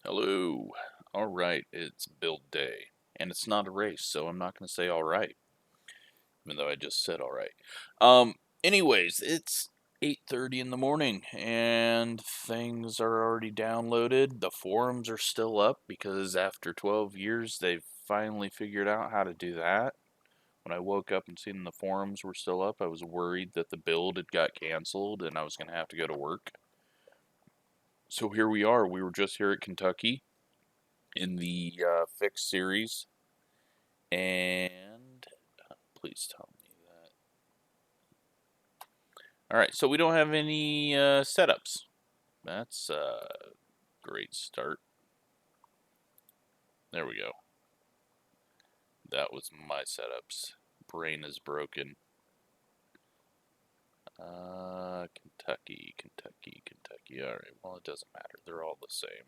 Hello. All right, it's build day, and it's not a race, so I'm not going to say all right, even though I just said all right. Anyways, it's 8:30 in the morning, and things are already downloaded. The forums are still up because after 12 years, they've finally figured out how to do that. When I woke up and seen the forums were still up, I was worried that the build had got canceled and I was going to have to go to work. So here we are. We were just here at Kentucky in the fixed series, and please tell me that. All right, so we don't have any setups. That's a great start. There we go. That was my setups. Brain is broken. Kentucky, Kentucky, Kentucky. All right, well, it doesn't matter. They're all the same.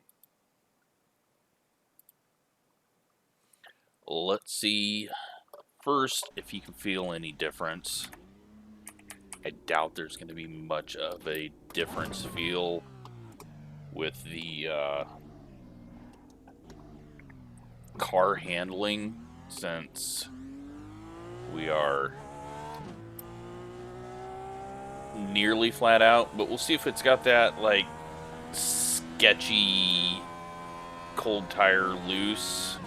Let's see first if you can feel any difference. I doubt there's going to be much of a difference feel with the car handling, since we are nearly flat out, but we'll see if it's got that like sketchy cold tire loose.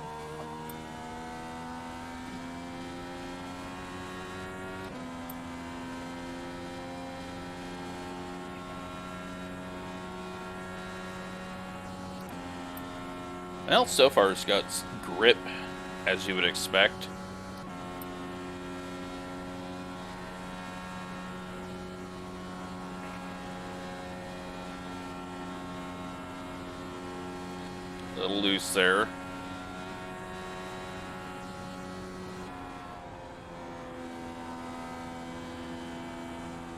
Well, so far it's got grip, as you would expect. A little loose there.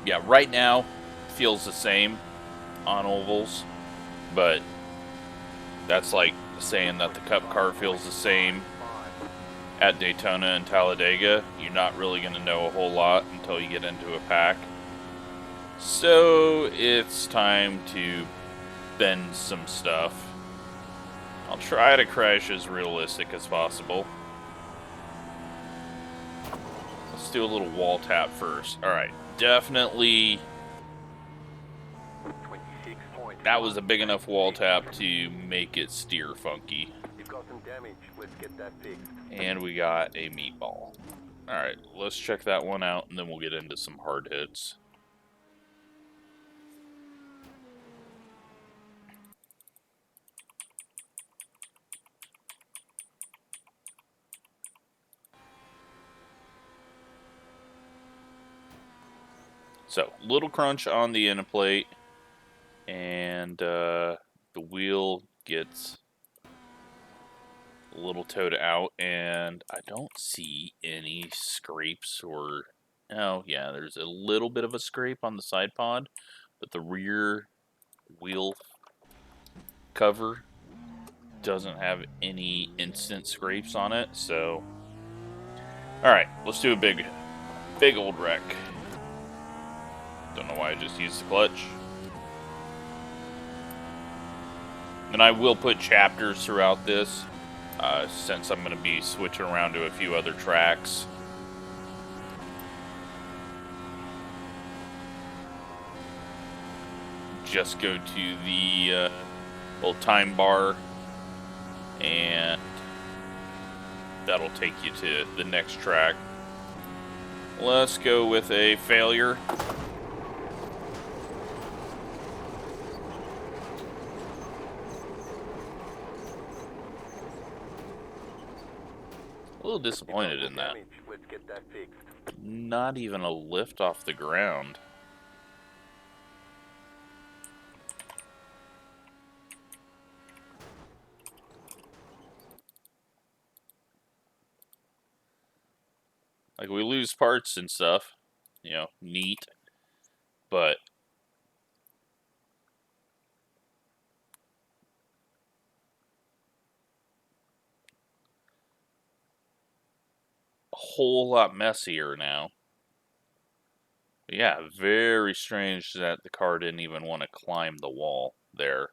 Yeah, right now feels the same on ovals, but that's like saying that the Cup car feels the same at Daytona and Talladega. You're not really going to know a whole lot until you get into a pack. So it's time to bend some stuff. I'll try to crash as realistic as possible. Let's do a little wall tap first. Alright, definitely. That was a big enough wall tap to make it steer funky. And we got a meatball. Alright, let's check that one out, and then we'll get into some hard hits. So, little crunch on the inner plate, and the wheel gets a little towed out, and I don't see any scrapes or... Oh, yeah, there's a little bit of a scrape on the side pod, but the rear wheel cover doesn't have any instant scrapes on it, so... Alright, let's do a big old wreck. Don't know why I just used the clutch. And I will put chapters throughout this, since I'm going to be switching around to a few other tracks. Just go to the little time bar, and that'll take you to the next track. Let's go with a failure. A little disappointed in that. Not even a lift off the ground. Like, we lose parts and stuff, you know, neat, but a whole lot messier now. But yeah, very strange that the car didn't even want to climb the wall there.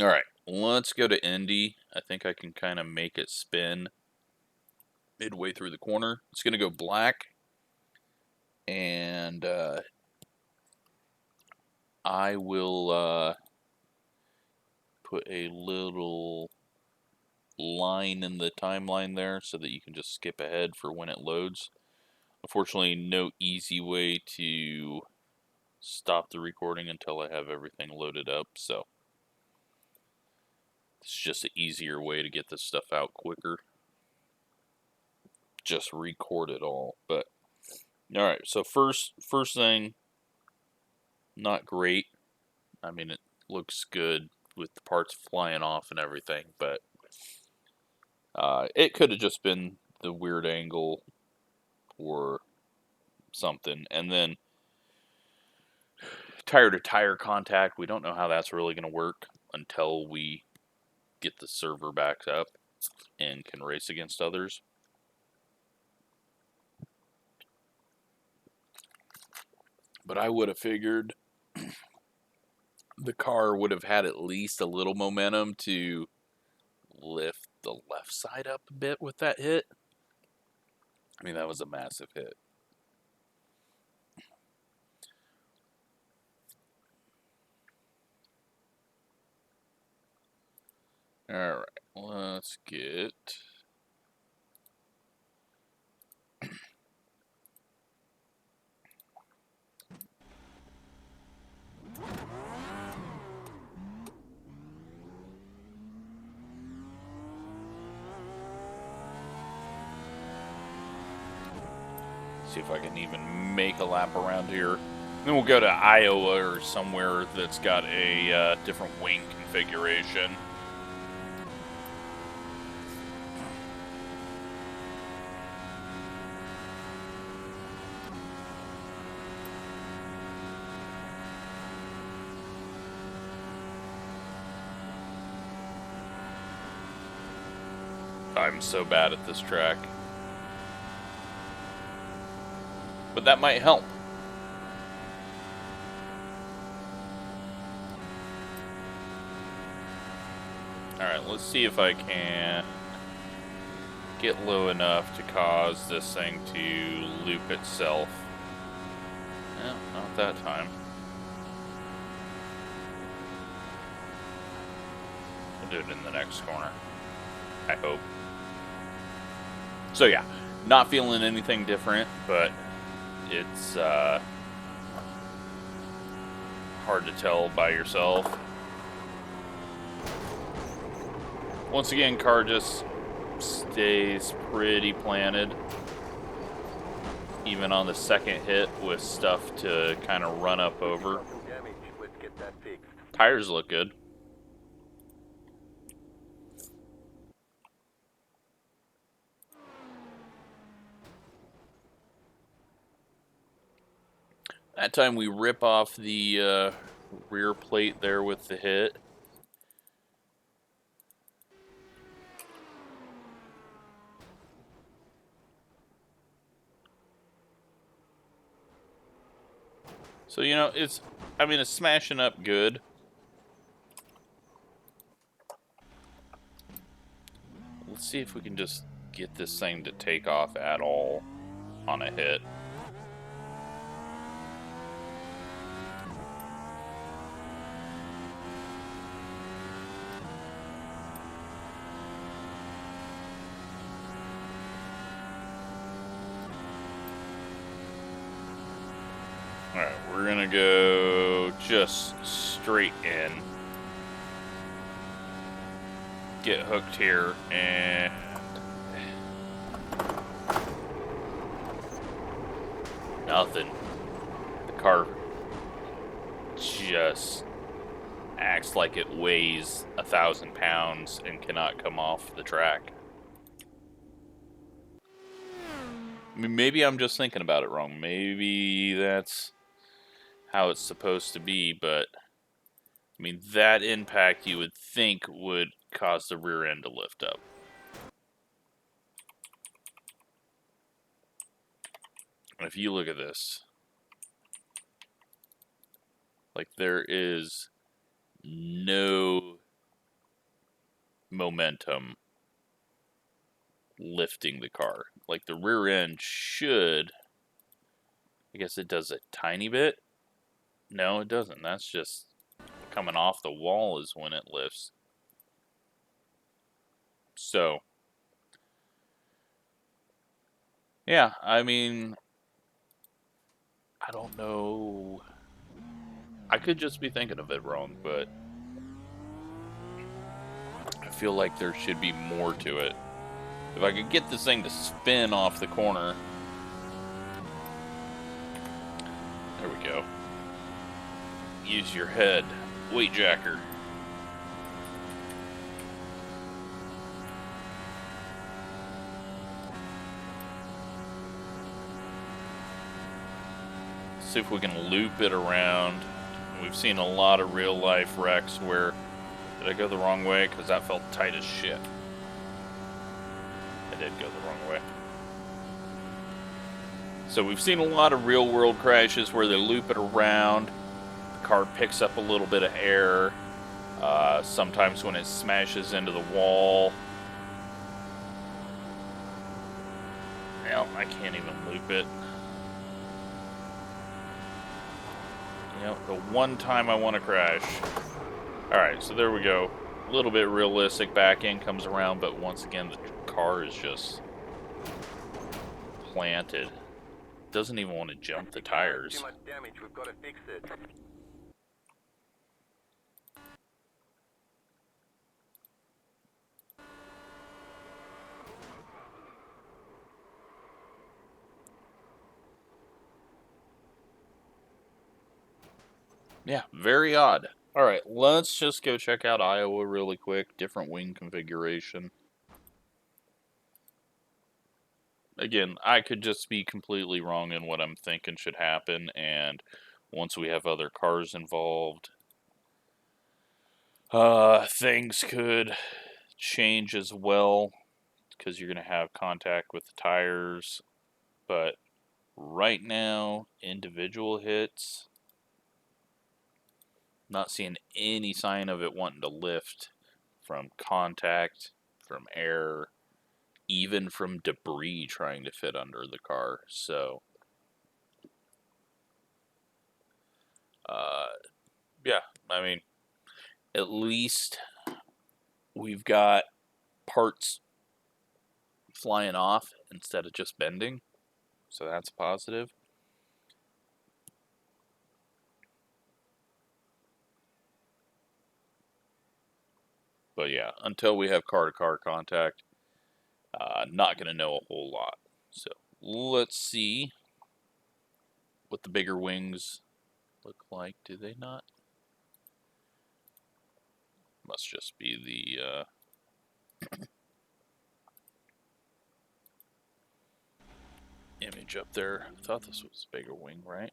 All right, let's go to Indy. I think I can kind of make it spin midway through the corner. It's going to go black, and I will put a little line in the timeline there so that you can just skip ahead for when it loads. Unfortunately, no easy way to stop the recording until I have everything loaded up, so it's just an easier way to get this stuff out quicker. Just record it all. But alright, so first thing, not great. I mean, it looks good with the parts flying off and everything, but it could have just been the weird angle or something. And then tire to tire contact, we don't know how that's really going to work until we get the server back up and can race against others. But I would have figured the car would have had at least a little momentum to lift the left side up a bit with that hit. I mean, that was a massive hit. Alright, let's get... see if I can even make a lap around here. Then we'll go to Iowa or somewhere that's got a different wing configuration. I'm so bad at this track. But that might help. Alright, let's see if I can get low enough to cause this thing to loop itself. No, not that time. We'll do it in the next corner, I hope. So yeah, not feeling anything different, but it's hard to tell by yourself. Once again, car just stays pretty planted, even on the second hit with stuff to kind of run up over. Tires look good. That time we rip off the rear plate there with the hit. So, you know, it's smashing up good. Let's see if we can just get this thing to take off at all on a hit. Alright, we're gonna go just straight in. Get hooked here, and nothing. The car just acts like it weighs 1,000 pounds and cannot come off the track. I mean, maybe I'm just thinking about it wrong. Maybe that's how it's supposed to be, but I mean, that impact you would think would cause the rear end to lift up. And if you look at this, like, there is no momentum lifting the car. Like the rear end should, I guess it does a tiny bit. No, it doesn't. That's just coming off the wall is when it lifts. So, yeah, I mean, I don't know. I could just be thinking of it wrong, but I feel like there should be more to it. If I could get this thing to spin off the corner. There we go. Use your head. Weight jacker. See if we can loop it around. We've seen a lot of real life wrecks where, did I go the wrong way? Because that felt tight as shit. I did go the wrong way. So we've seen a lot of real world crashes where they loop it around. The car picks up a little bit of air. Sometimes when it smashes into the wall. Well, I can't even loop it. You know, the one time I want to crash. Alright, so there we go. A little bit realistic. Back end comes around, but once again, the car is just planted. Doesn't even want to jump the tires. Too much damage. We've got to fix it. Yeah, very odd. Alright, let's just go check out Iowa really quick. Different wing configuration. Again, I could just be completely wrong in what I'm thinking should happen, and once we have other cars involved, things could change as well, because you're going to have contact with the tires, but right now, individual hits, not seeing any sign of it wanting to lift from contact, from air, even from debris trying to fit under the car. So, yeah, I mean, at least we've got parts flying off instead of just bending. So that's positive. But yeah, until we have car-to-car contact, not going to know a whole lot. So let's see what the bigger wings look like. Do they not? Must just be the image up there. I thought this was a bigger wing, right?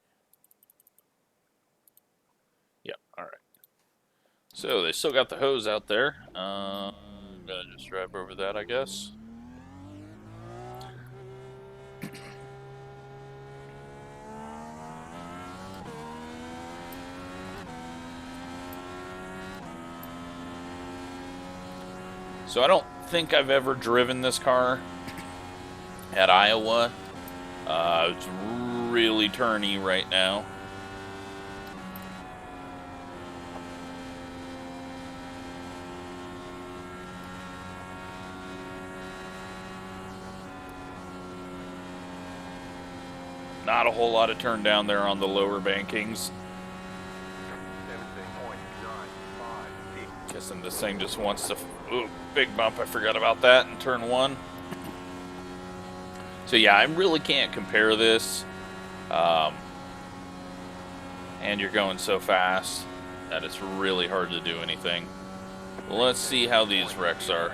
Yeah, alright. So they still got the hose out there. I'm gonna just drive over that, I guess. So I don't think I've ever driven this car at Iowa. It's really turny right now. Not a whole lot of turn down there on the lower bankings. 17.956. Guessing this thing just wants to... Ooh, big bump, I forgot about that in turn one. So yeah, I really can't compare this. And you're going so fast that it's really hard to do anything. Let's see how these wrecks are.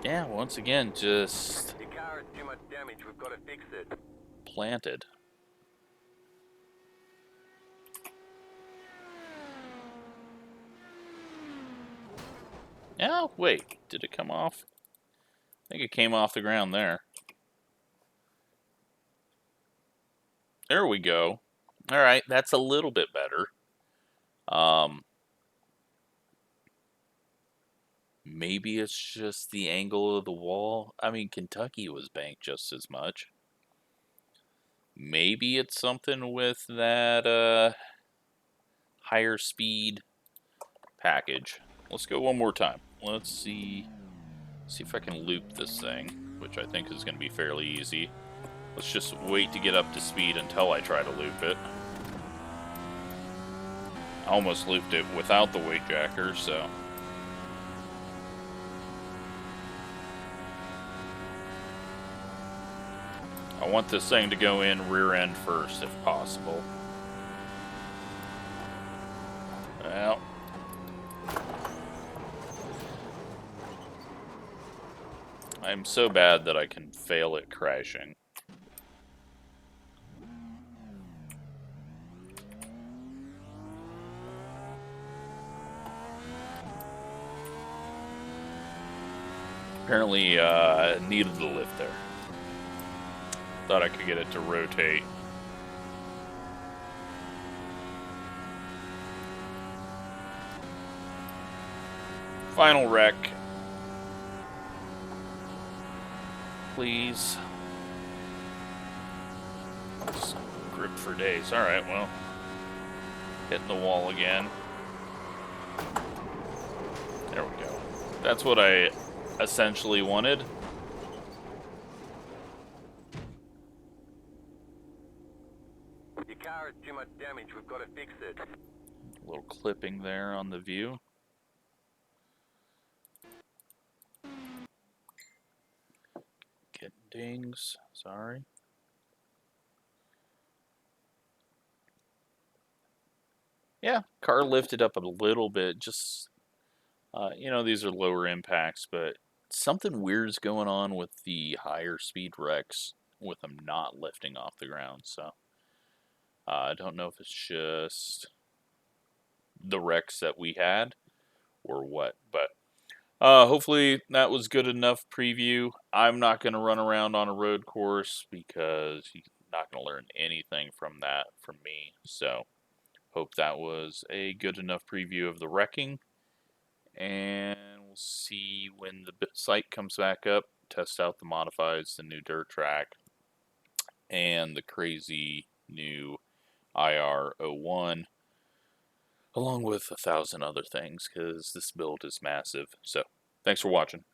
Yeah, once again, just Your car has too much damage. We've got to fix it. planted. Oh, wait, did it come off? I think it came off the ground there. There we go. All right, that's a little bit better. Maybe it's just the angle of the wall. I mean, Kentucky was banked just as much. Maybe it's something with that higher speed package. Let's go one more time. Let's see if I can loop this thing, which I think is going to be fairly easy. Let's just wait to get up to speed until I try to loop it. I almost looped it without the weight jacker, so... I want this thing to go in rear end first, if possible. Well... I'm so bad that I can fail at crashing. Apparently, needed the lift there. Thought I could get it to rotate. Final wreck. Please. Just grip for days. Alright, well. Hitting the wall again. There we go. That's what I essentially wanted. Your car has too much damage. We've got to fix it. A little clipping there on the view. Getting dings. Sorry. Yeah, car lifted up a little bit. Just, you know, these are lower impacts, but something weird's going on with the higher speed wrecks with them not lifting off the ground. So I don't know if it's just the wrecks that we had or what, but hopefully that was good enough preview. I'm not going to run around on a road course because you're not going to learn anything from that from me. So hope that was a good enough preview of the wrecking. And we'll see when the site comes back up, test out the modifieds, the new dirt track, and the crazy new IR01, along with 1,000 other things, because this build is massive. So, thanks for watching.